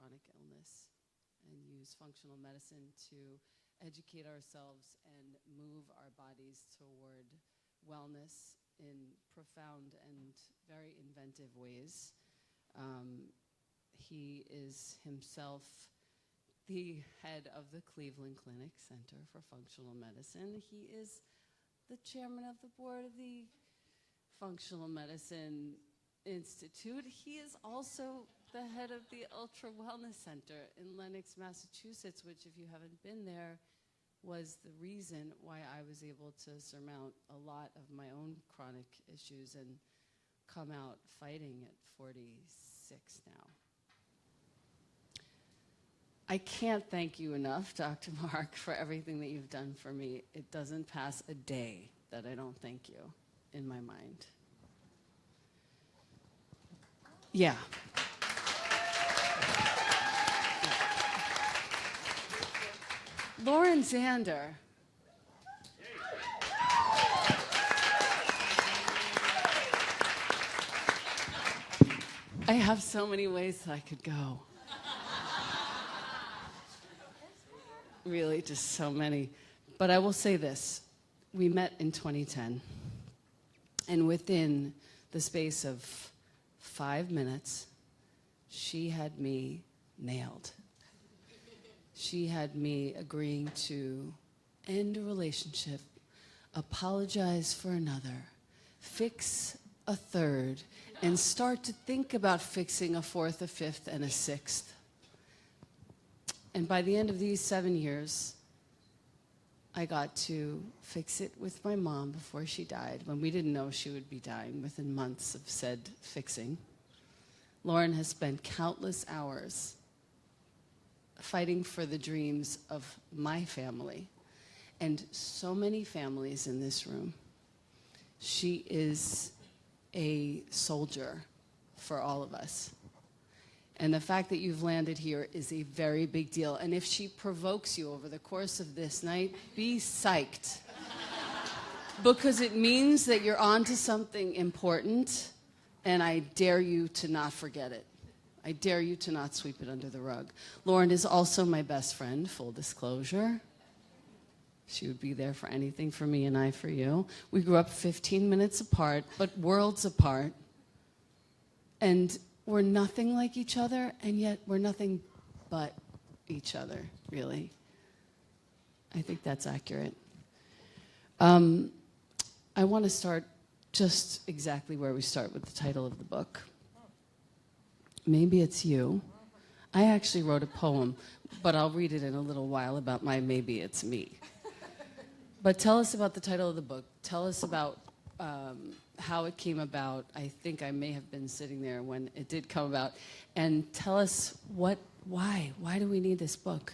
chronic illness and use functional medicine to educate ourselves and move our bodies toward wellness in profound and very inventive ways. He is himself the head of the Cleveland Clinic Center for Functional Medicine. He is the chairman of the board of the Functional Medicine Institute. He is also the head of the Ultra Wellness Center in Lenox, Massachusetts, which, if you haven't been there, was the reason why I was able to surmount a lot of my own chronic issues and come out fighting at 46 now. I can't thank you enough, Dr. Mark, for everything that you've done for me. It doesn't pass a day that I don't thank you in my mind. Yeah. Lauren Zander. I have so many ways that I could go. Really, just so many. But I will say this. We met in 2010. And within the space of 5 minutes, she had me nailed. She had me agreeing to end a relationship, apologize for another, fix a third, and start to think about fixing a fourth, a fifth, and a sixth. And by the end of these 7 years, I got to fix it with my mom before she died, when we didn't know she would be dying within months of said fixing. Lauren has spent countless hours fighting for the dreams of my family and so many families in this room. She is a soldier for all of us. And the fact that you've landed here is a very big deal. And if she provokes you over the course of this night, be psyched. Because it means that you're onto something important, and I dare you to not forget it. I dare you to not sweep it under the rug. Lauren is also my best friend, full disclosure. She would be there for anything for me and I for you. We grew up 15 minutes apart, but worlds apart. And we're nothing like each other, and yet we're nothing but each other, really. I think that's accurate. I want to start just exactly where we start with the title of the book. Maybe It's You. I actually wrote a poem, but I'll read it in a little while about my Maybe It's Me. But tell us about the title of the book. Tell us about how it came about. I think I may have been sitting there when it did come about. And tell us why do we need this book?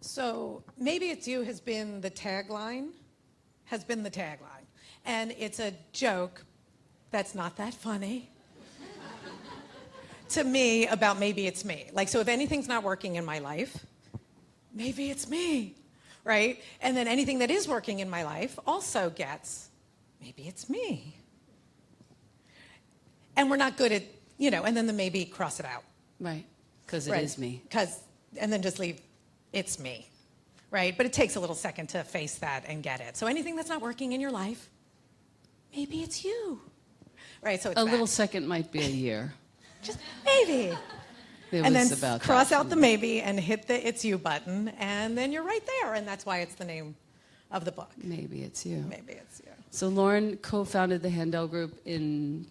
So Maybe It's You has been the tagline. And it's a joke that's not that funny to me about maybe it's me. Like, so if anything's not working in my life, maybe it's me, right? And then anything that is working in my life also gets, maybe it's me. And we're not good at, and then the maybe, cross it out. Right, because it is me. And then just leave, it's me, right? But it takes a little second to face that and get it. So anything that's not working in your life, maybe it's you, right? So it's a little second might be a year. Just maybe. And then cross out the maybe and hit the it's you button, and then you're right there. And that's why it's the name of the book. Maybe It's You. Maybe It's You. So Lauren co-founded the Handel Group in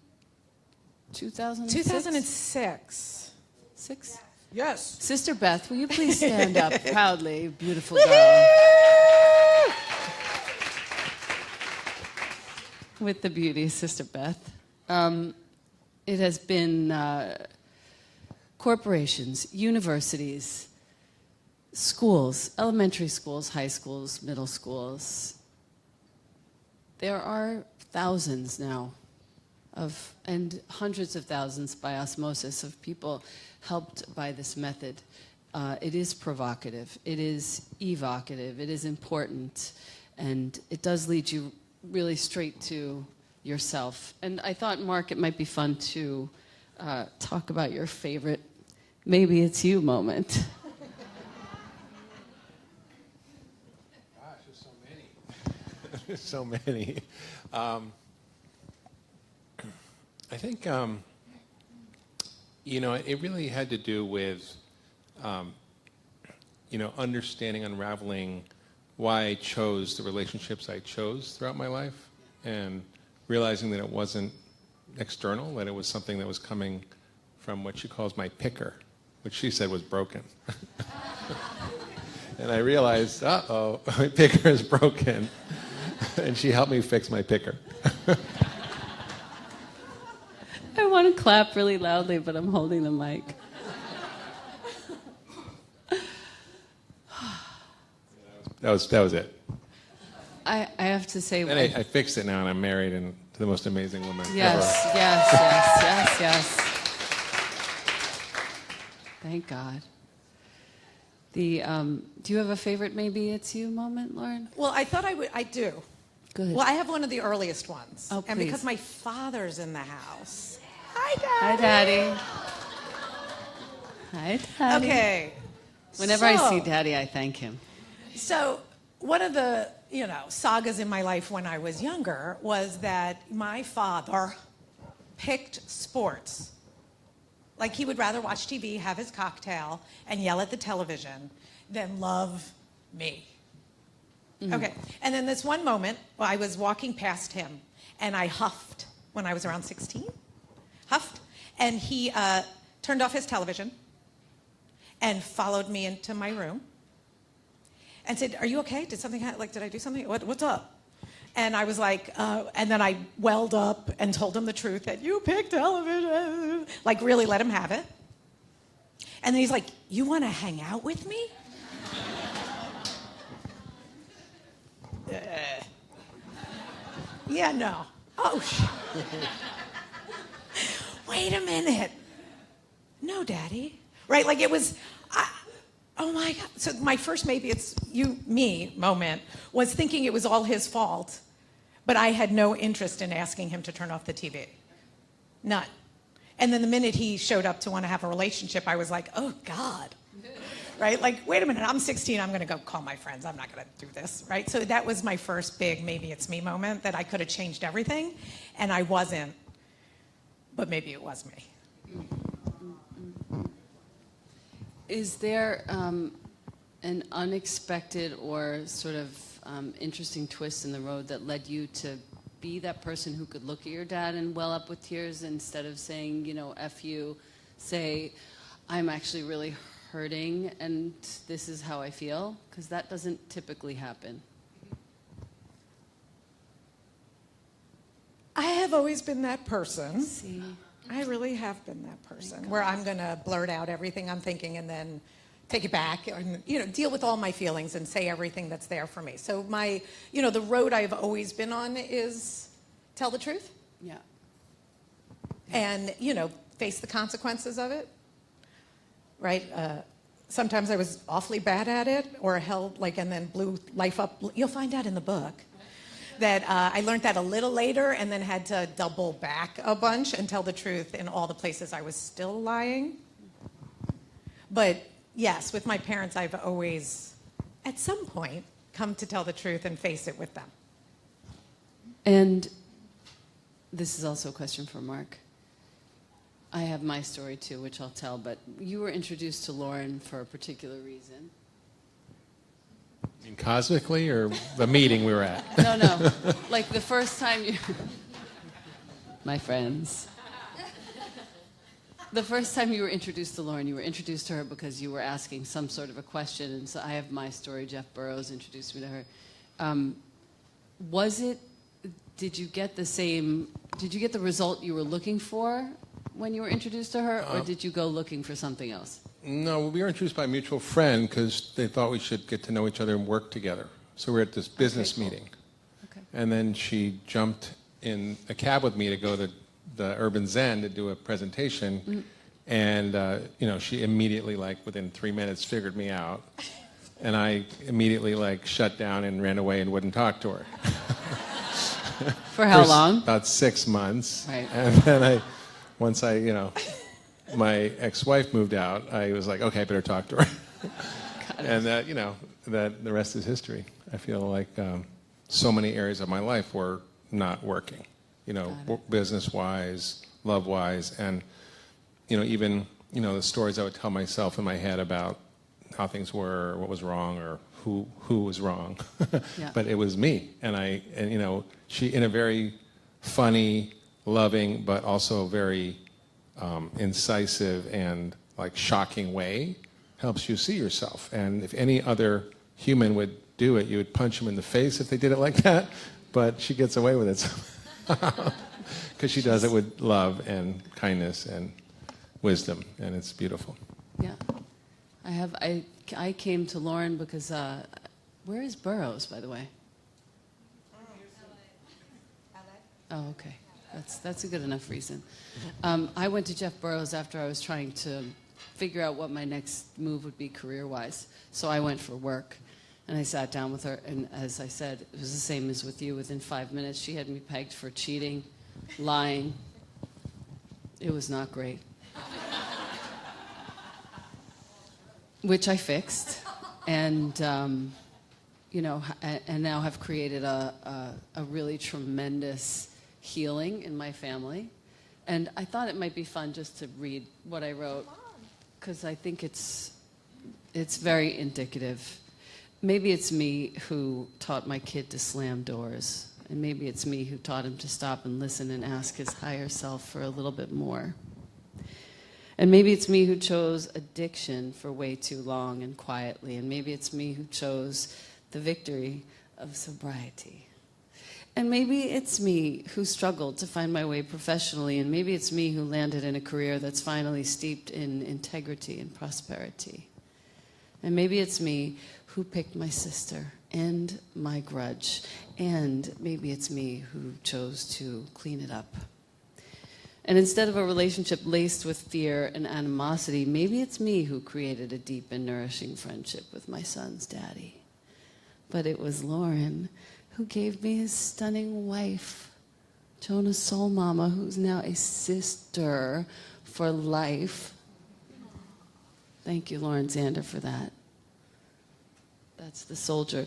2006? 2006. Six? Yes. Sister Beth, will you please stand up proudly, beautiful girl. With the beauty, Sister Beth. It has been corporations, universities, schools, elementary schools, high schools, middle schools. There are thousands now and hundreds of thousands by osmosis of people helped by this method. It is provocative, it is evocative, it is important, and it does lead you really straight to yourself. And I thought, Mark, it might be fun to talk about your favorite maybe it's you moment. Gosh, there's so many. There's so many. I think, it really had to do with, understanding, unraveling why I chose the relationships I chose throughout my life, and realizing that it wasn't external, that it was something that was coming from what she calls my picker, which she said was broken. And I realized, uh-oh, my picker is broken. And she helped me fix my picker. I want to clap really loudly, but I'm holding the mic. That was it. I have to say... And I fixed it now, and I'm married and to the most amazing woman Yes, ever. yes. Thank God. Do you have a favorite maybe it's you moment, Lauren? Well, I thought I do. Good. Well, I have one of the earliest ones. Oh, and please. because my father's in the house. Hi, Daddy. Hi, Daddy. Hi, Daddy. Okay. Whenever I see Daddy, I thank him. So one of the, sagas in my life when I was younger was that my father picked sports. Like he would rather watch TV, have his cocktail, and yell at the television than love me. Mm-hmm. Okay. And then this one moment, I was walking past him, and I huffed when I was around 16. Huffed. And he turned off his television and followed me into my room and said, "Are you okay? Did something happen? Did I do something? What's up?" And I was like, and then I welled up and told him the truth that you picked television. Like really let him have it. And then he's like, "You want to hang out with me?" Yeah, no. Oh, wait a minute. No, Daddy. Right? Like it was, oh my God. So my first maybe it's you, me moment was thinking it was all his fault, but I had no interest in asking him to turn off the TV. None. And then the minute he showed up to want to have a relationship, I was like, oh God. Right? Like, wait a minute, I'm 16, I'm going to go call my friends. I'm not going to do this. Right? So that was my first big maybe it's me moment that I could have changed everything, and I wasn't, but maybe it was me. Is there an unexpected or sort of interesting twist in the road that led you to be that person who could look at your dad and well up with tears instead of saying, F you, say, I'm actually really hurting and this is how I feel? Because that doesn't typically happen. I have always been that person. See? I really have been that person where I'm going to blurt out everything I'm thinking and then take it back and, deal with all my feelings and say everything that's there for me. So my, the road I've always been on is tell the truth. Yeah. And, face the consequences of it. Right? Sometimes I was awfully bad at it or held and then blew life up. You'll find out in the book. That I learned that a little later and then had to double back a bunch and tell the truth in all the places I was still lying. But yes, with my parents, I've always, at some point, come to tell the truth and face it with them. And this is also a question for Mark. I have my story too, which I'll tell, but you were introduced to Lauren for a particular reason. In cosmically or the meeting we were at? No. Like the first time you... My friends. The first time you were introduced to Lauren, you were introduced to her because you were asking some sort of a question, and so I have my story. Jeff Burrows introduced me to her. Did you get the result you were looking for when you were introduced to her, or did you go looking for something else? No, we were introduced by a mutual friend because they thought we should get to know each other and work together. So we were at this business meeting. Okay. And then she jumped in a cab with me to go to the Urban Zen to do a presentation. Mm-hmm. And, she immediately, within 3 minutes, figured me out. And I immediately, shut down and ran away and wouldn't talk to her. For how long? About 6 months. Right. And then once I my ex-wife moved out, I was like, okay, I better talk to her. And that, that the rest is history. I feel like so many areas of my life were not working, business-wise, love-wise, and, even, the stories I would tell myself in my head about how things were, what was wrong, or who was wrong. Yeah. But it was me. And she, in a very funny, loving, but also very incisive and like shocking way, helps you see yourself. And if any other human would do it, you would punch them in the face if they did it like that. But she gets away with it because she does it with love and kindness and wisdom, and it's beautiful. Yeah. I came to Lauren because, where is Burroughs, by the way? Oh, okay. That's a good enough reason. I went to Jeff Burroughs after I was trying to figure out what my next move would be career-wise. So I went for work, and I sat down with her, and as I said, it was the same as with you. Within 5 minutes, she had me pegged for cheating, lying. It was not great. Which I fixed, and and now have created a really tremendous healing in my family. And I thought it might be fun just to read what I wrote, because I think it's very indicative. Maybe it's me who taught my kid to slam doors, and maybe it's me who taught him to stop and listen and ask his higher self for a little bit more. And maybe it's me who chose addiction for way too long and quietly, and maybe it's me who chose the victory of sobriety. And maybe it's me who struggled to find my way professionally, and maybe it's me who landed in a career that's finally steeped in integrity and prosperity. And maybe it's me who picked my sister and my grudge, and maybe it's me who chose to clean it up. And instead of a relationship laced with fear and animosity, maybe it's me who created a deep and nourishing friendship with my son's daddy. But it was Lauren who gave me his stunning wife, Jonah's soul mama, who's now a sister for life. Thank you, Lauren Zander, for that. That's the soldier.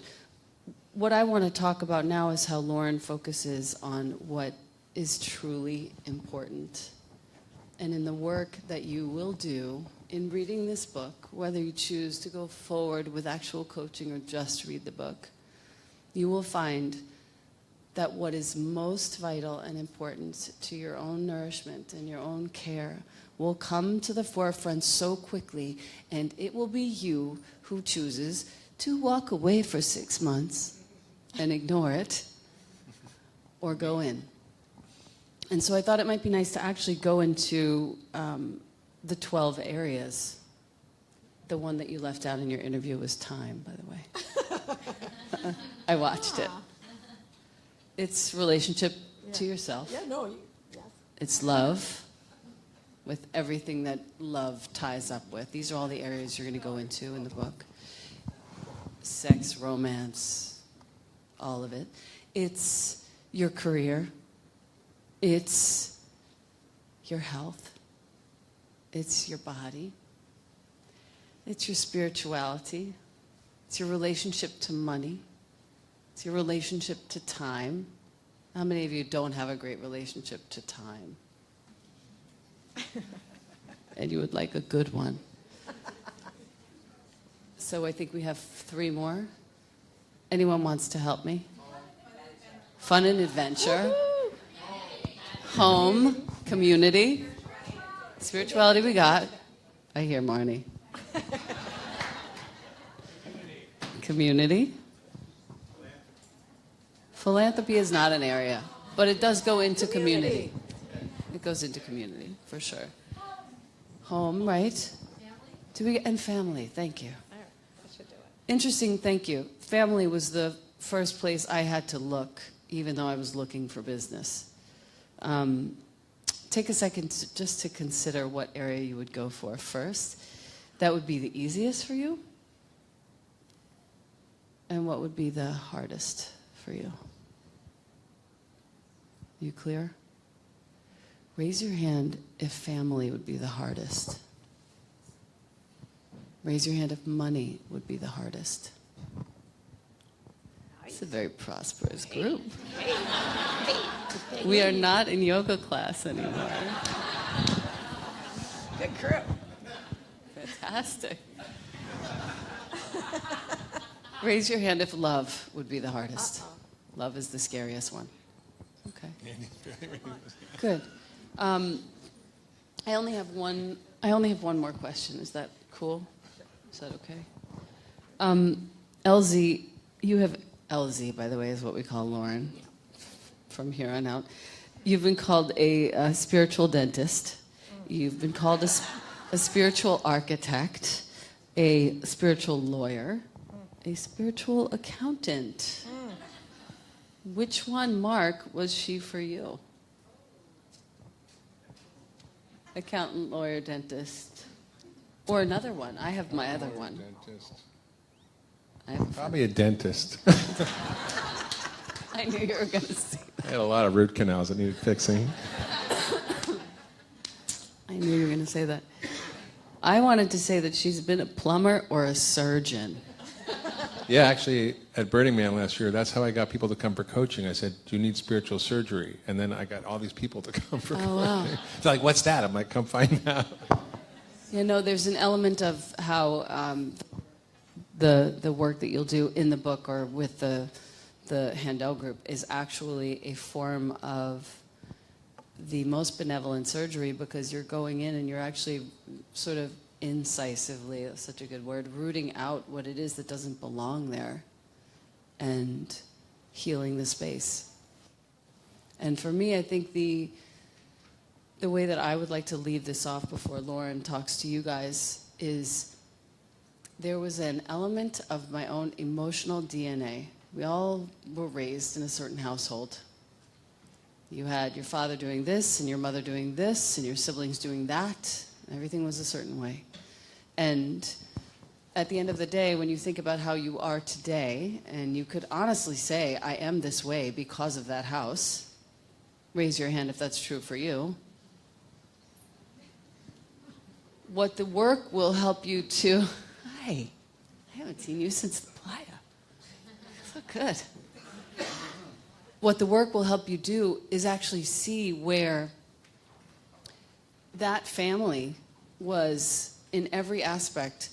What I want to talk about now is how Lauren focuses on what is truly important. And in the work that you will do in reading this book, whether you choose to go forward with actual coaching or just read the book, you will find that what is most vital and important to your own nourishment and your own care will come to the forefront so quickly, and it will be you who chooses to walk away for 6 months and ignore it or go in. And so I thought it might be nice to actually go into the 12 areas. The one that you left out in your interview was time, by the way. I watched it. It's relationship to yourself. Yeah, no, yes. It's love, with everything that love ties up with. These are all the areas you're going to go into in the book. Sex, romance, all of it. It's your career. It's your health. It's your body. It's your spirituality. It's your relationship to money. It's your relationship to time. How many of you don't have a great relationship to time? And you would like a good one. So I think we have 3 more. Anyone wants to help me? Fun and adventure. Home, community, spirituality we got. I hear Marnie. Community. Philanthropy is not an area, but it does go into community. It goes into community, for sure. Home, right? And family, thank you. Interesting, thank you. Family was the first place I had to look, even though I was looking for business. Take a second just to consider what area you would go for first. That would be the easiest for you. And what would be the hardest for you? You clear? Raise your hand if family would be the hardest. Raise your hand if money would be the hardest. It's a very prosperous group. We are not in yoga class anymore. Good crew. Fantastic. Raise your hand if love would be the hardest. Love is the scariest one. Okay. Good. I only have one more question. Is that cool? Is that okay? LZ, you have LZ, by the way, is what we call Lauren from here on out. You've been called a spiritual dentist. You've been called a spiritual architect, a spiritual lawyer, a spiritual accountant. Which one, Mark, was she for you? Accountant, lawyer, dentist. Or another one. I have my other one. Dentist. I have Probably a dentist. I knew you were going to say I had a lot of root canals that needed fixing. I knew you were going to say that. I wanted to say that she's been a plumber or a surgeon. Yeah, actually, at Burning Man last year, that's how I got people to come for coaching. I said, do you need spiritual surgery? And then I got all these people to come for coaching. Wow. They're like, what's that? I'm like, come find out. You know, there's an element of how the work that you'll do in the book or with the Handel group is actually a form of the most benevolent surgery, because you're going in and you're actually sort of incisively, that's such a good word, rooting out what it is that doesn't belong there and healing the space. And for me, I think the way that I would like to leave this off before Lauren talks to you guys is there was an element of my own emotional DNA. We all were raised in a certain household. You had your father doing this, and your mother doing this, and your siblings doing that. Everything was a certain way. And at the end of the day, when you think about how you are today, and you could honestly say, I am this way because of that house, raise your hand if that's true for you. What the work will help you to... Hi, I haven't seen you since the playa. So good. What the work will help you do is actually see where that family was, in every aspect,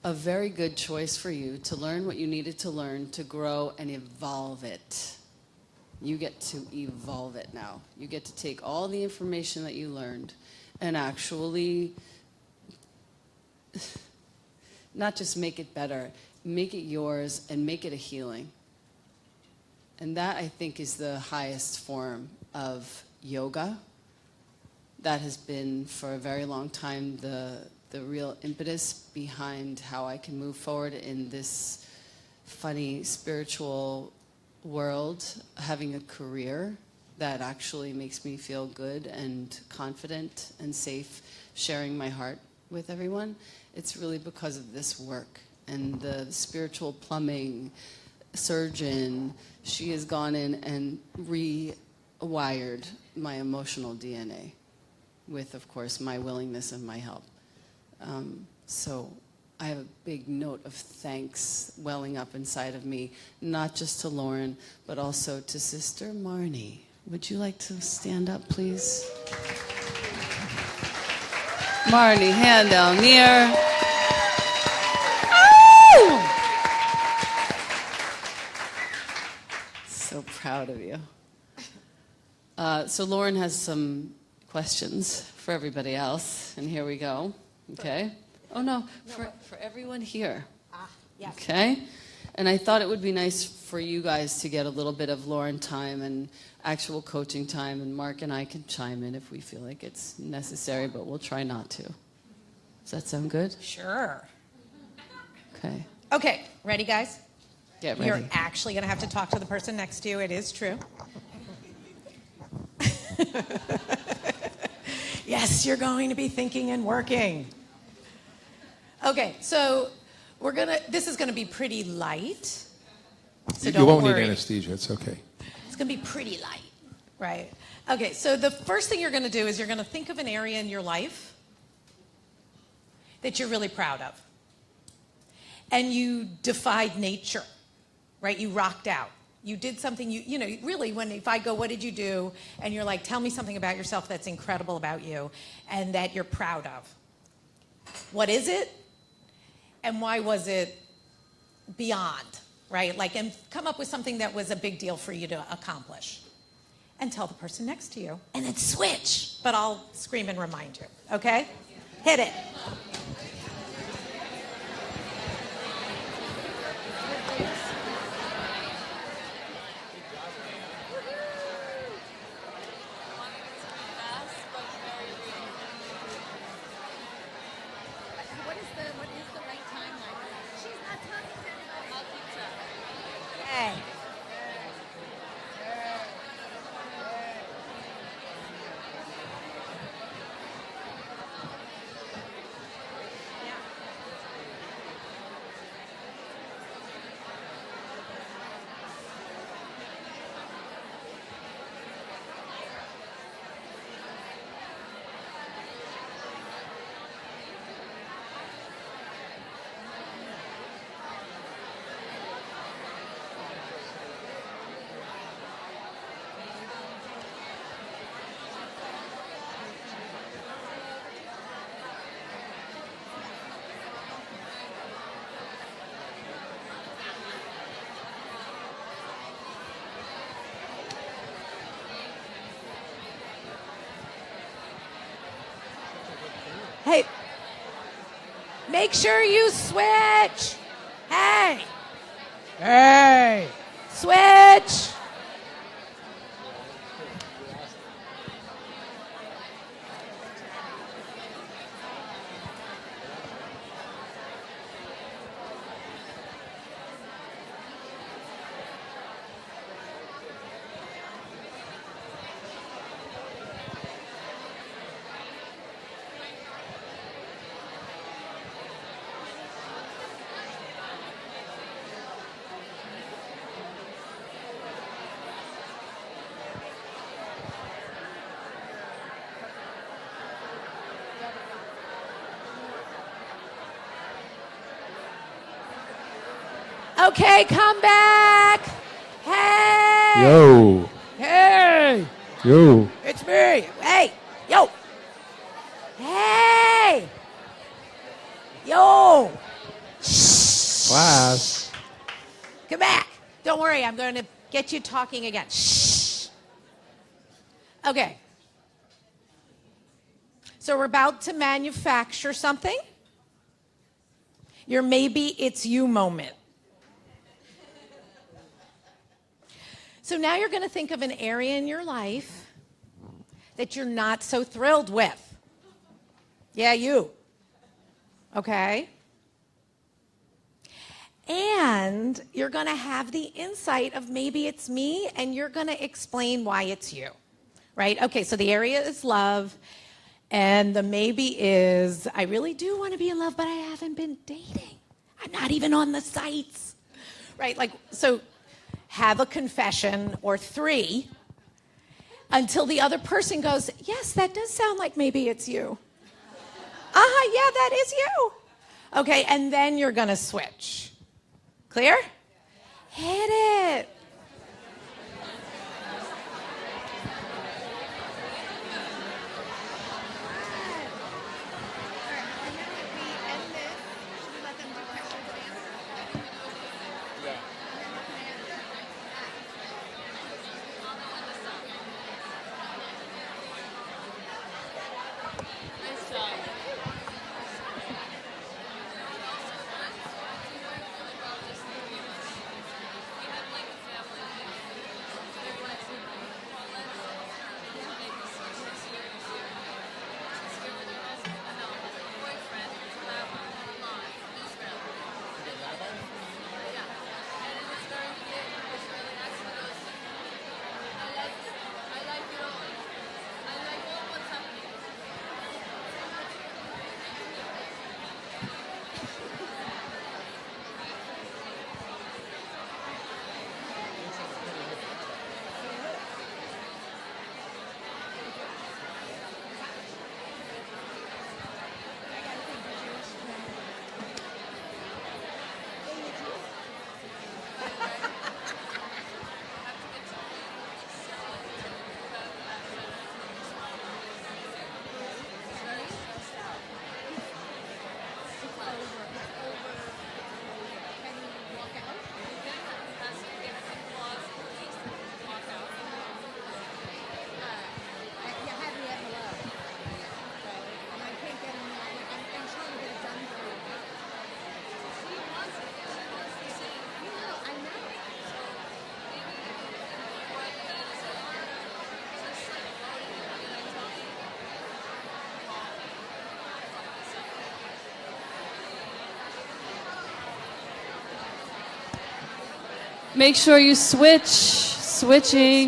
a very good choice for you to learn what you needed to learn to grow and evolve it. You get to evolve it now. You get to take all the information that you learned and actually not just make it better, make it yours and make it a healing. And that, I think, is the highest form of yoga. That has been, for a very long time, the real impetus behind how I can move forward in this funny spiritual world, having a career that actually makes me feel good and confident and safe, sharing my heart with everyone. It's really because of this work and the spiritual plumbing surgeon. She has gone in and rewired my emotional DNA with, of course, my willingness and my help. So I have a big note of thanks welling up inside of me, not just to Lauren, but also to Sister Marnie. Would you like to stand up, please? Marnie Handel near. So proud of you. So Lauren has some questions for everybody else, and here we go. Okay? Oh no, for everyone here. Yes. Okay? And I thought it would be nice for you guys to get a little bit of Lauren time and actual coaching time, and Mark and I can chime in if we feel like it's necessary, but we'll try not to. Does that sound good? Sure. Okay. Okay, ready, guys? Get ready. You're actually going to have to talk to the person next to you. It is true. Yes, you're going to be thinking and working. Okay, so this is going to be pretty light. So You don't won't worry. need anesthesia. It's okay. It's going to be pretty light. Right. Okay, so the first thing you're going to do is you're going to think of an area in your life that you're really proud of. And you defied nature, right? You rocked out. You did something, you know, really, if I go, what did you do? And you're like, tell me something about yourself that's incredible about you and that you're proud of. What is it? And why was it beyond, right? Like, and come up with something that was a big deal for you to accomplish. And tell the person next to you. And then switch. But I'll scream and remind you, okay? Hit it. Hey, make sure you switch. Hey. Hey. Switch. Okay, come back. Hey. Yo. Hey. Yo. It's me. Hey. Yo. Hey. Yo. Class. Come back. Don't worry, I'm going to get you talking again. Shh. Okay. So we're about to manufacture something. Your maybe it's you moment. So now you're going to think of an area in your life that you're not so thrilled with. Yeah, you. Okay? And you're going to have the insight of maybe it's me, and you're going to explain why it's you. Right? Okay, so the area is love, and the maybe is, I really do want to be in love, but I haven't been dating. I'm not even on the sites. Right? Like, so have a confession or 3 until the other person goes, yes, that does sound like maybe it's you. Uh-huh, yeah, that is you. Okay, and then you're going to switch. Clear? Hit it. Make sure you switching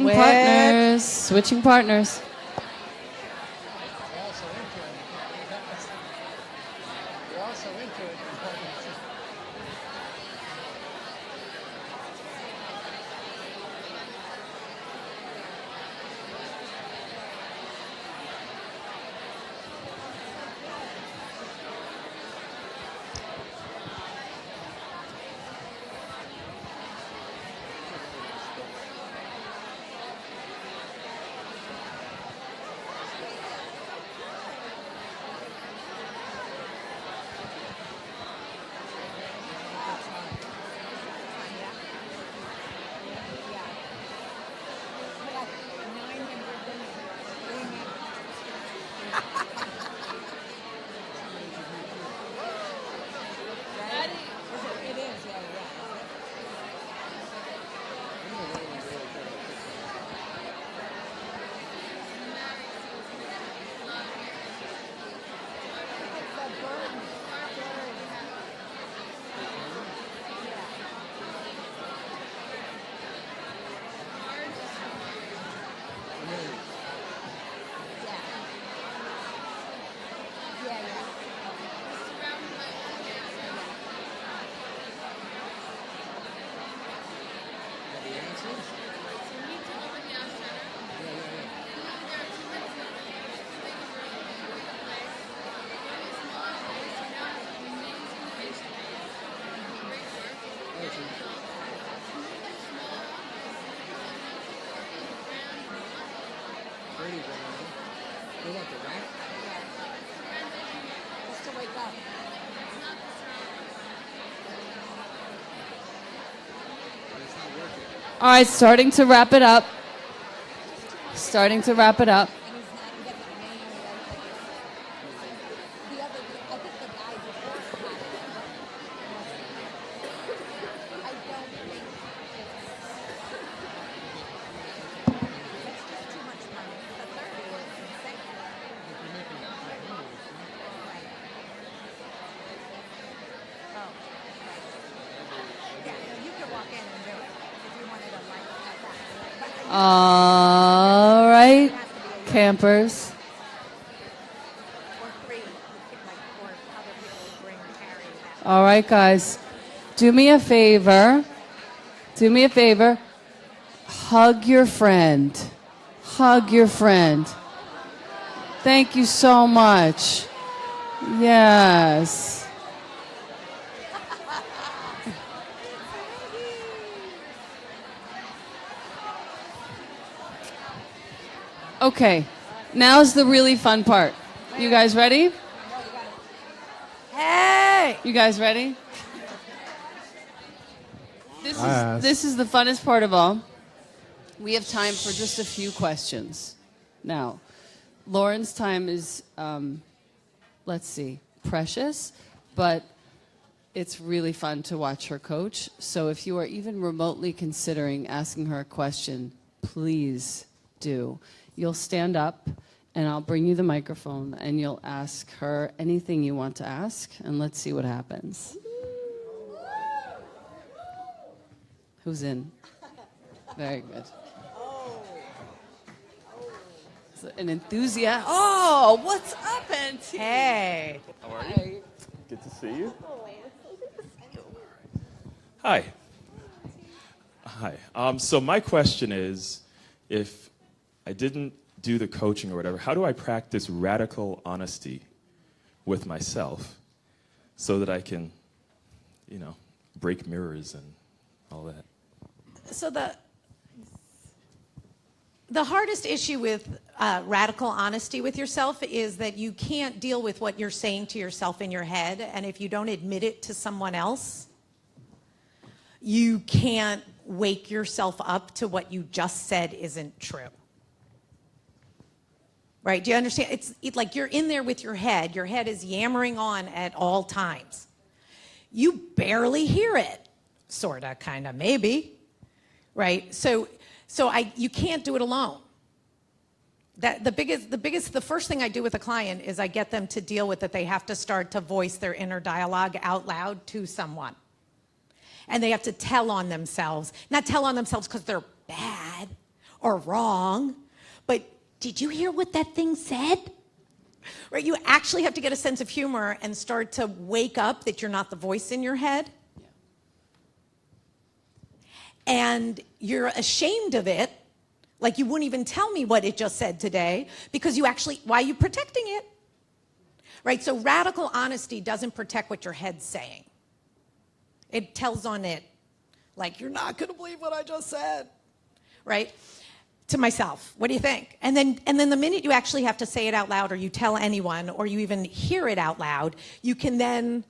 Switch. partners, switching partners. All right, starting to wrap it up. Starting to wrap it up. All right, campers. All right, guys. Do me a favor. Do me a favor. Hug your friend. Hug your friend. Thank you so much. Yes. Okay, now's the really fun part. You guys ready? Hey! You guys ready? This is the funnest part of all. We have time for just a few questions. Now, Lauren's time is, let's see, precious, but it's really fun to watch her coach. So if you are even remotely considering asking her a question, please do. You'll stand up, and I'll bring you the microphone, and you'll ask her anything you want to ask, and let's see what happens. Who's in? Very good. An enthusiast. Oh, what's up, Auntie? Hey. How are you? Good to see you. Hi. Hi. So my question is, if I didn't do the coaching or whatever, how do I practice radical honesty with myself so that I can, break mirrors and all that? So the hardest issue with radical honesty with yourself is that you can't deal with what you're saying to yourself in your head, and if you don't admit it to someone else, you can't wake yourself up to what you just said isn't true. Right? Do you understand? It's like you're in there with your head. Your head is yammering on at all times. You barely hear it. Sorta, kinda, maybe. Right? So you can't do it alone. The first thing I do with a client is I get them to deal with that they have to start to voice their inner dialogue out loud to someone. And they have to tell on themselves. Not tell on themselves because they're bad or wrong, but did you hear what that thing said? Right? You actually have to get a sense of humor and start to wake up that you're not the voice in your head. Yeah. And you're ashamed of it. Like you wouldn't even tell me what it just said today because why are you protecting it? Right? So radical honesty doesn't protect what your head's saying. It tells on it. Like, you're not going to believe what I just said. Right? To myself. What do you think? And then the minute you actually have to say it out loud or you tell anyone or you even hear it out loud, you can then,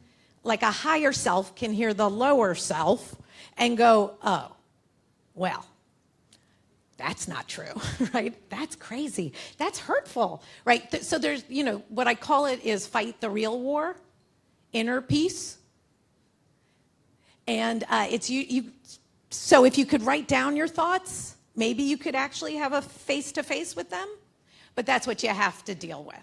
like a higher self can hear the lower self and go, oh, well, that's not true, right? That's crazy. That's hurtful, right? So there's, what I call it is fight the real war, inner peace. And so if you could write down your thoughts, maybe you could actually have a face-to-face with them, but that's what you have to deal with.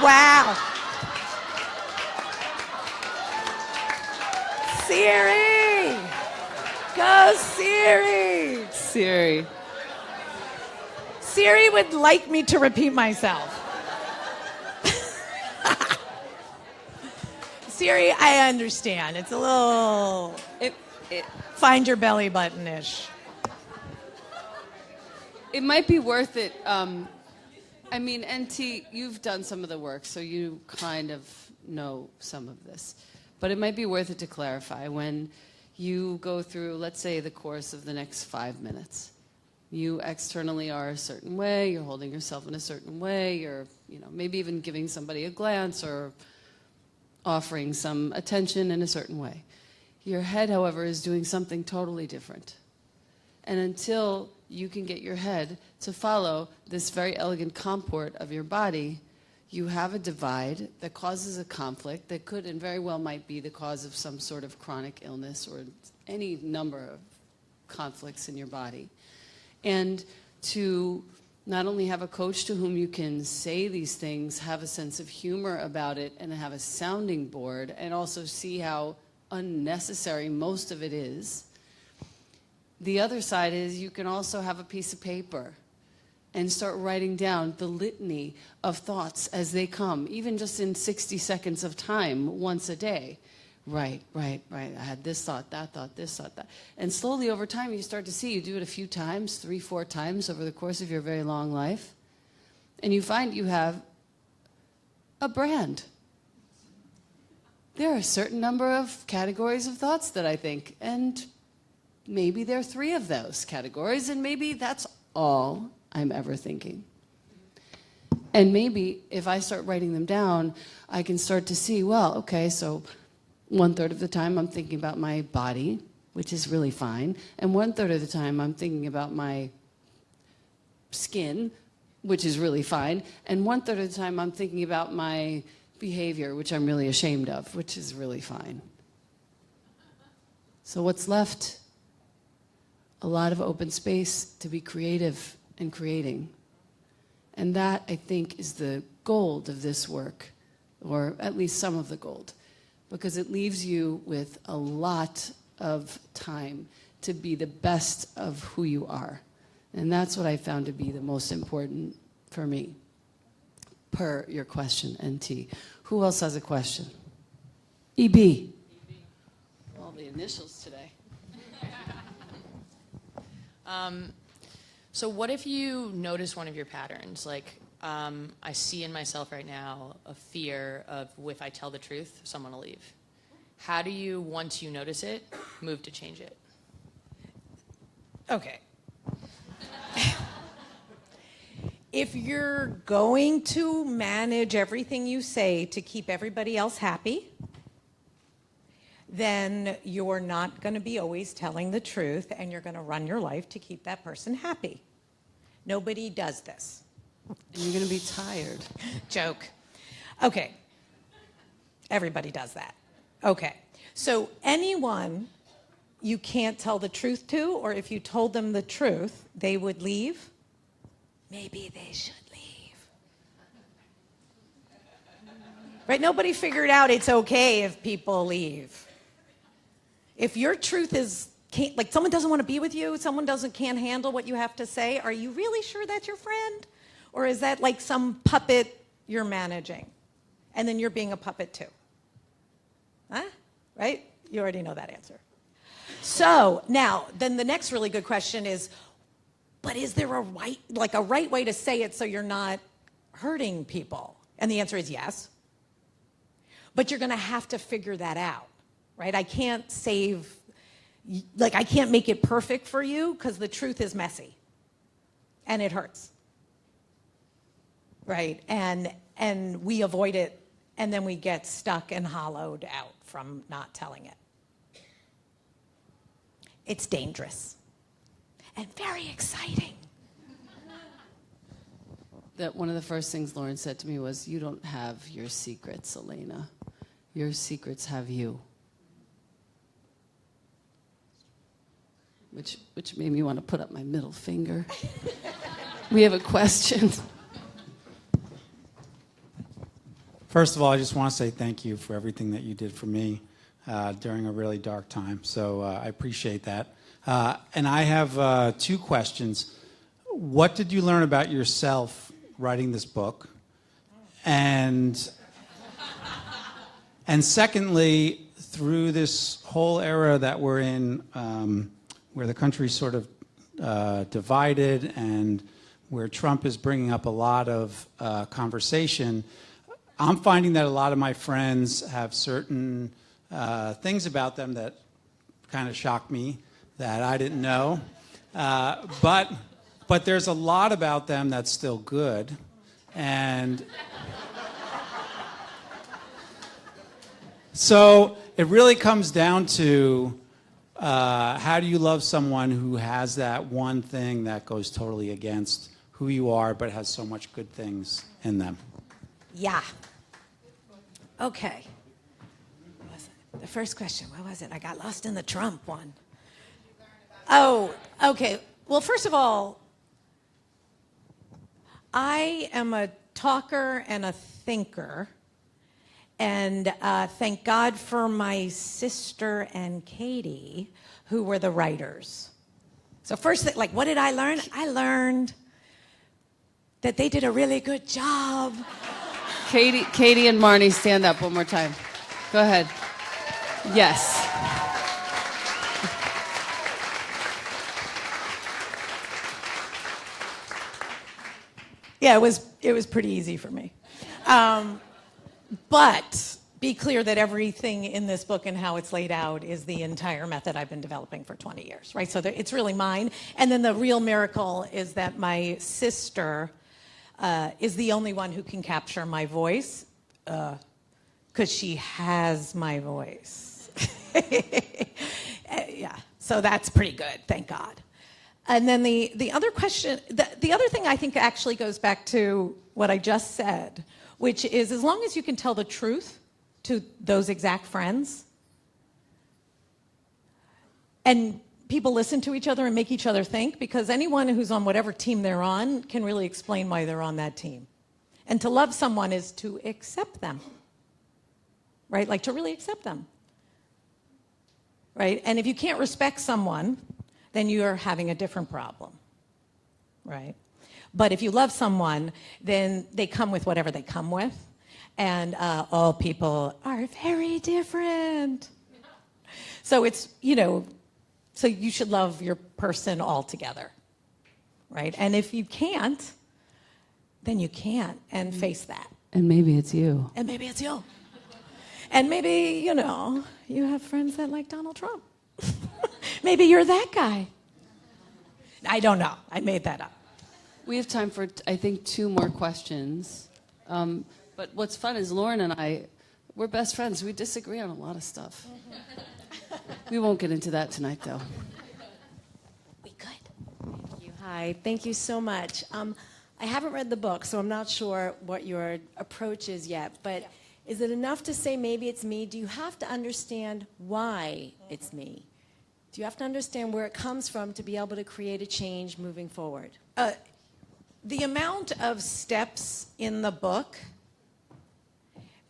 Wow. Siri! Go Siri! Siri. Siri would like me to repeat myself. Siri, I understand. It's a little... Find your belly button-ish. It might be worth it. NT, you've done some of the work, so you kind of know some of this. But it might be worth it to clarify when you go through, let's say, the course of the next 5 minutes. You externally are a certain way, you're holding yourself in a certain way, you're, maybe even giving somebody a glance or offering some attention in a certain way. Your head, however, is doing something totally different. And until you can get your head to follow this very elegant comport of your body, you have a divide that causes a conflict that could and very well might be the cause of some sort of chronic illness or any number of conflicts in your body. And to not only have a coach to whom you can say these things, have a sense of humor about it, and have a sounding board, and also see how unnecessary most of it is. The other side is you can also have a piece of paper and start writing down the litany of thoughts as they come, even just in 60 seconds of time once a day. Right. I had this thought, that thought, this thought, that. And slowly over time you start to see, you do it a few times, 3-4 times over the course of your very long life, and you find you have a brand. There are a certain number of categories of thoughts that I think, and maybe there are 3 of those categories, and maybe that's all I'm ever thinking. And maybe if I start writing them down, I can start to see, well, okay, so 1/3 of the time I'm thinking about my body, which is really fine, and 1/3 of the time I'm thinking about my skin, which is really fine, and 1/3 of the time I'm thinking about my behavior, which I'm really ashamed of, which is really fine. So what's left? A lot of open space to be creative and creating. And that, I think, is the gold of this work, or at least some of the gold, because it leaves you with a lot of time to be the best of who you are. And that's what I found to be the most important for me, per your question, NT. Who else has a question? EB. All the initials today. So what if you notice one of your patterns? Like, I see in myself right now a fear of if I tell the truth, someone will leave. How do you, once you notice it, move to change it? Okay. If you're going to manage everything you say to keep everybody else happy, then you're not going to be always telling the truth, and you're going to run your life to keep that person happy. Nobody does this. And you're going to be tired. Joke. Okay. Everybody does that. Okay. So anyone you can't tell the truth to, or if you told them the truth, they would leave, maybe they should leave. Right? Nobody figured out it's okay if people leave. If your truth is, like someone doesn't want to be with you, someone can't handle what you have to say, are you really sure that's your friend? Or is that like some puppet you're managing? And then you're being a puppet too. Huh? Right? You already know that answer. So now, then the next really good question is, but is there a right way to say it so you're not hurting people? And the answer is yes. But you're going to have to figure that out, right? I can't I can't make it perfect for you because the truth is messy and it hurts, right? And we avoid it, and then we get stuck and hollowed out from not telling it. It's dangerous and very exciting. That one of the first things Lauren said to me was, "You don't have your secrets, Elena. Your secrets have you." Which made me want to put up my middle finger. We have a question. First of all, I just want to say thank you for everything that you did for me during a really dark time. So I appreciate that. And I have 2 questions. What did you learn about yourself writing this book? And secondly, through this whole era that we're in, where the country's sort of divided and where Trump is bringing up a lot of conversation, I'm finding that a lot of my friends have certain things about them that kind of shock me that I didn't know. But there's a lot about them that's still good. And so it really comes down to how do you love someone who has that one thing that goes totally against who you are but has so much good things in them? Yeah. Okay. What was it? The first question, what was it? I got lost in the Trump one. Oh, okay. Well, first of all, I am a talker and a thinker. And thank God for my sister and Katie, who were the writers. So first, what did I learn? I learned that they did a really good job. Katie and Marnie, stand up one more time. Go ahead. Yes. Yeah, it was pretty easy for me. But be clear that everything in this book and how it's laid out is the entire method I've been developing for 20 years, right? So it's really mine. And then the real miracle is that my sister is the only one who can capture my voice because she has my voice. Yeah, so that's pretty good, thank God. And then the other question, the other thing I think actually goes back to what I just said, which is as long as you can tell the truth to those exact friends, and people listen to each other and make each other think, because anyone who's on whatever team they're on can really explain why they're on that team. And to love someone is to accept them, right? Like to really accept them, right? And if you can't respect someone, then you're having a different problem, right? But if you love someone, then they come with whatever they come with. And all people are very different. So it's, so you should love your person altogether, right? And if you can't, then you can't, and face that. And maybe it's you. And maybe it's you. And maybe, you have friends that like Donald Trump. Maybe you're that guy. I don't know. I made that up. We have time for, I think, 2 more questions. But what's fun is Lauren and I, we're best friends. We disagree on a lot of stuff. We won't get into that tonight, though. We could. Thank you. Hi. Thank you so much. I haven't read the book, so I'm not sure what your approach is yet. But is it enough to say maybe it's me? Do you have to understand why it's me? Do you have to understand where it comes from to be able to create a change moving forward? The amount of steps in the book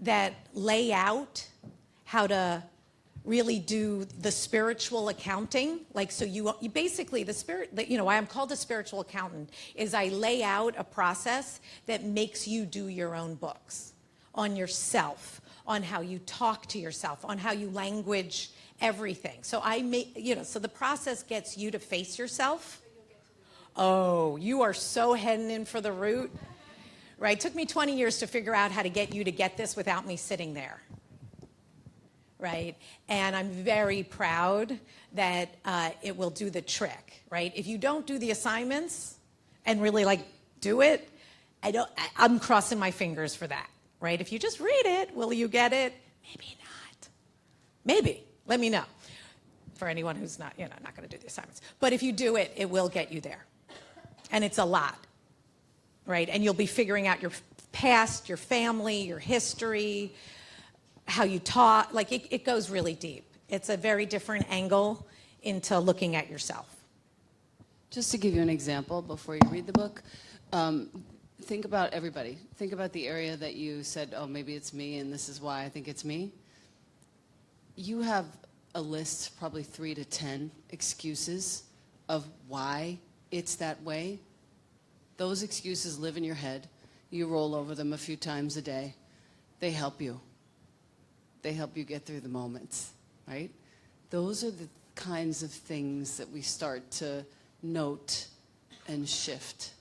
that lay out how to really do the spiritual accounting. Like, so you basically, why I'm called a spiritual accountant is I lay out a process that makes you do your own books on yourself, on how you talk to yourself, on how you language everything. So so the process gets you to face yourself. Oh, you are so heading in for the root. Right? It took me 20 years to figure out how to get you to get this without me sitting there. Right? And I'm very proud that it will do the trick. Right? If you don't do the assignments and really do it, I'm crossing my fingers for that. Right? If you just read it, will you get it? Maybe not. Maybe. Let me know. For anyone who's not going to do the assignments. But if you do it, it will get you there. And it's a lot. Right? And you'll be figuring out your past, your family, your history, how you taught. It goes really deep. It's a very different angle into looking at yourself. Just to give you an example before you read the book, think about everybody. Think about the area that you said, oh, maybe it's me and this is why I think it's me. You have a list, probably 3 to 10 excuses of why it's that way. Those excuses live in your head. You roll over them a few times a day. They help you. They help you get through the moments, right? Those are the kinds of things that we start to note and shift.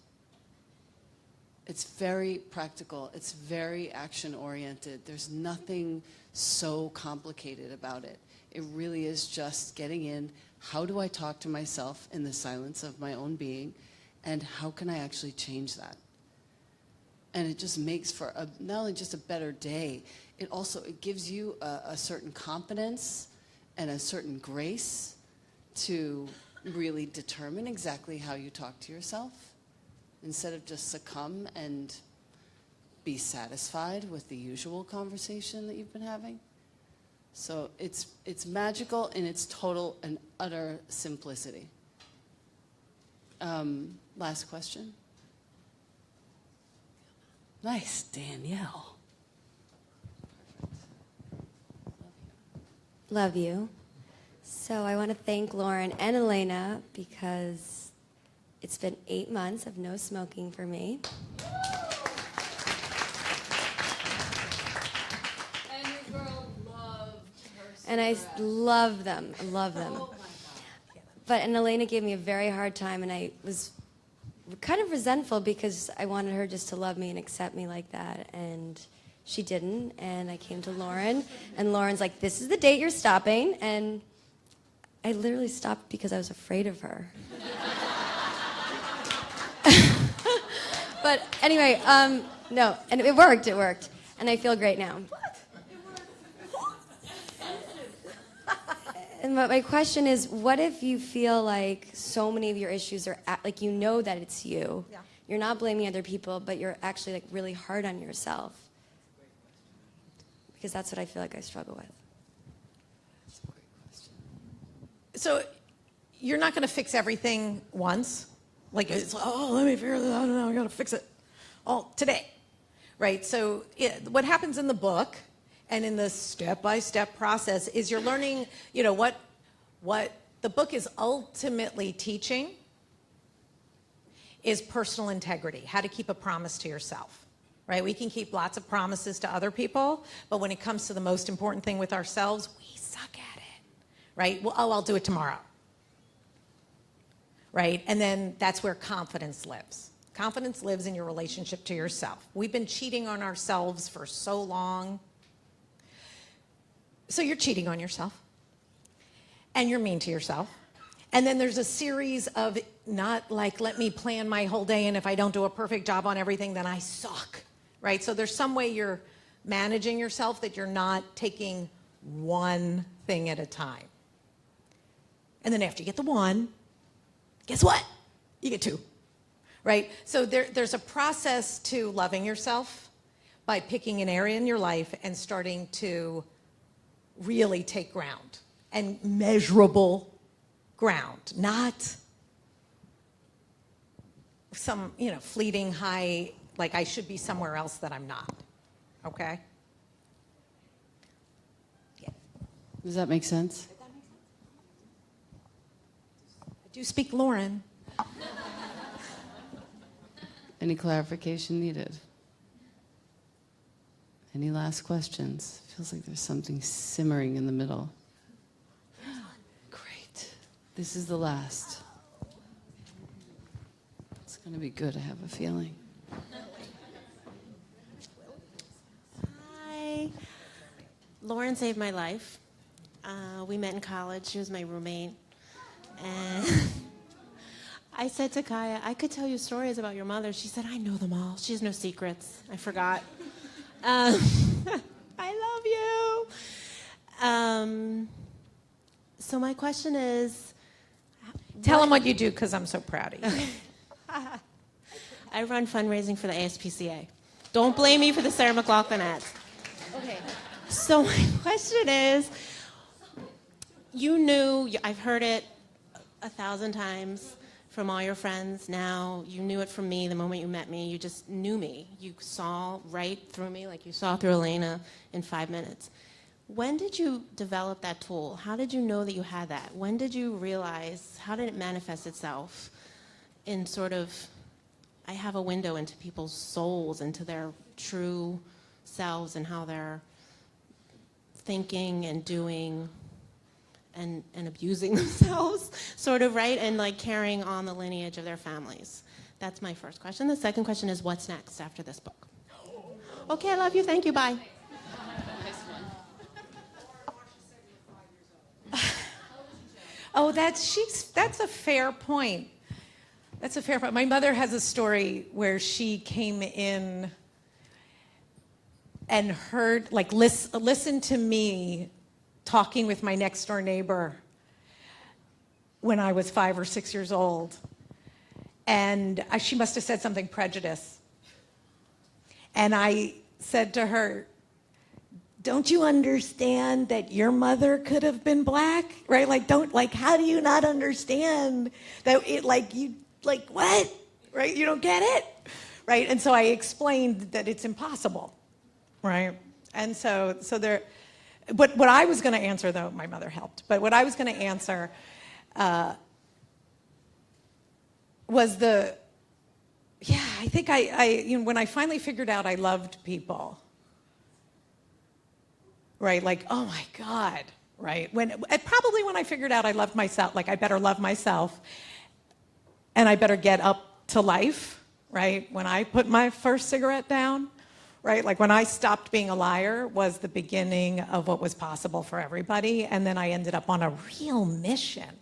It's very practical. It's very action-oriented. There's nothing so complicated about it. It really is just getting in, how do I talk to myself in the silence of my own being, and how can I actually change that? And it just makes for not only just a better day, it gives you a certain confidence and a certain grace to really determine exactly how you talk to yourself instead of just succumb and be satisfied with the usual conversation that you've been having. So it's magical in its total and utter simplicity. Last question. Nice, Danielle. Love you. So I want to thank Lauren and Elena because it's been 8 months of no smoking for me. And your girl loved her cigarettes. And I love them. I love them. Oh my God. And Elena gave me a very hard time, and I was kind of resentful because I wanted her just to love me and accept me like that, and she didn't. And I came to Lauren, and Lauren's like, this is the date you're stopping, and I literally stopped because I was afraid of her. But anyway, no, and it worked, and I feel great now. And my question is, what if you feel like so many of your issues are, like you know that it's you. Yeah. You're not blaming other people, but you're actually really hard on yourself. Because that's what I feel like I struggle with. That's a great question. So you're not going to fix everything once. Let me figure this out. I got to fix it all today. Right? So what happens in the book and in the step-by-step process is you're learning, what the book is ultimately teaching is personal integrity, how to keep a promise to yourself, right? We can keep lots of promises to other people, but when it comes to the most important thing with ourselves, we suck at it, right? Well, I'll do it tomorrow, right? And then that's where confidence lives. Confidence lives in your relationship to yourself. We've been cheating on ourselves for so long. So you're cheating on yourself, and you're mean to yourself. And then there's a series of not like, let me plan my whole day, and if I don't do a perfect job on everything, then I suck, right? So there's some way you're managing yourself that you're not taking one thing at a time. And then after you get the one, guess what? You get two, right? So there's a process to loving yourself by picking an area in your life and starting to really take ground, and measurable ground, not some, fleeting high, like I should be somewhere else that I'm not, okay? Does that make sense? I do speak Lauren. Any clarification needed? Any last questions? Feels like there's something simmering in the middle. Great. This is the last. It's going to be good, I have a feeling. Hi. Lauren saved my life. We met in college. She was my roommate. And I said to Kaya, I could tell you stories about your mother. She said, I know them all. She has no secrets. I forgot. I love you. So my question is... Tell them what you do, because I'm so proud of you. I run fundraising for the ASPCA. Don't blame me for the Sarah McLachlan ads. Okay. So my question is, you knew, I've heard it 1,000 times from all your friends now. You knew it from me the moment you met me. You just knew me. You saw right through me like you saw through Elena in 5 minutes. When did you develop that tool? How did you know that you had that? When did you realize, how did it manifest itself in sort of, I have a window into people's souls, into their true selves and how they're thinking and doing and abusing themselves, sort of, right? And like carrying on the lineage of their families. That's my first question. The second question is, what's next after this book? Okay, I love you. Thank you. Bye. Oh, that's a fair point. That's a fair point. My mother has a story where she came in and heard, like, listened to me talking with my next door neighbor when I was 5 or 6 years old. And she must have said something prejudiced. And I said to her, don't you understand that your mother could have been black? Right? Like, how do you not understand that what? Right? You don't get it? Right? And so I explained that it's impossible. Right? And so there, but what I was going to answer, though, my mother helped, but what I was going to answer was I think when I finally figured out I loved people, right? Like, oh my God, right? Probably when I figured out I loved myself, like I better love myself and I better get up to life, right? When I put my first cigarette down, right? Like when I stopped being a liar was the beginning of what was possible for everybody. And then I ended up on a real mission,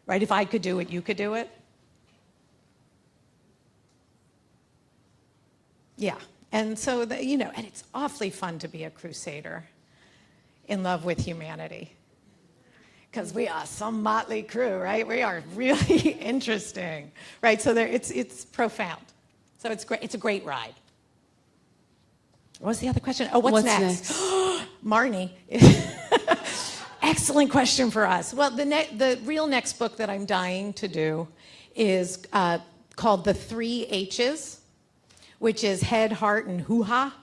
right? If I could do it, you could do it. Yeah. And so, and it's awfully fun to be a crusader in love with humanity. Because we are some motley crew, right? We are really interesting, right? So it's profound. So it's great. It's a great ride. What was the other question? Oh, what's next? Marnie. Excellent question for us. Well, the real next book that I'm dying to do is called The 3 H's. Which is head, heart, and hoo-ha.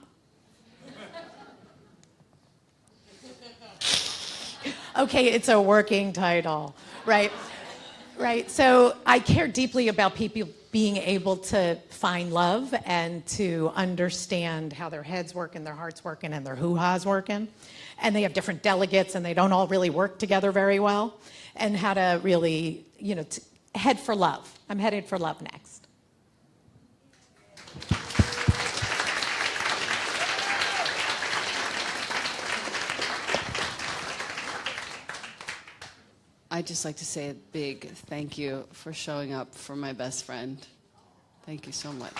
Okay, it's a working title, right? Right, so I care deeply about people being able to find love and to understand how their heads work and their hearts working and their hoo-ha's working. And they have different delegates and they don't all really work together very well. And how to really, head for love. I'm headed for love next. I'd just like to say a big thank you for showing up for my best friend. Thank you so much.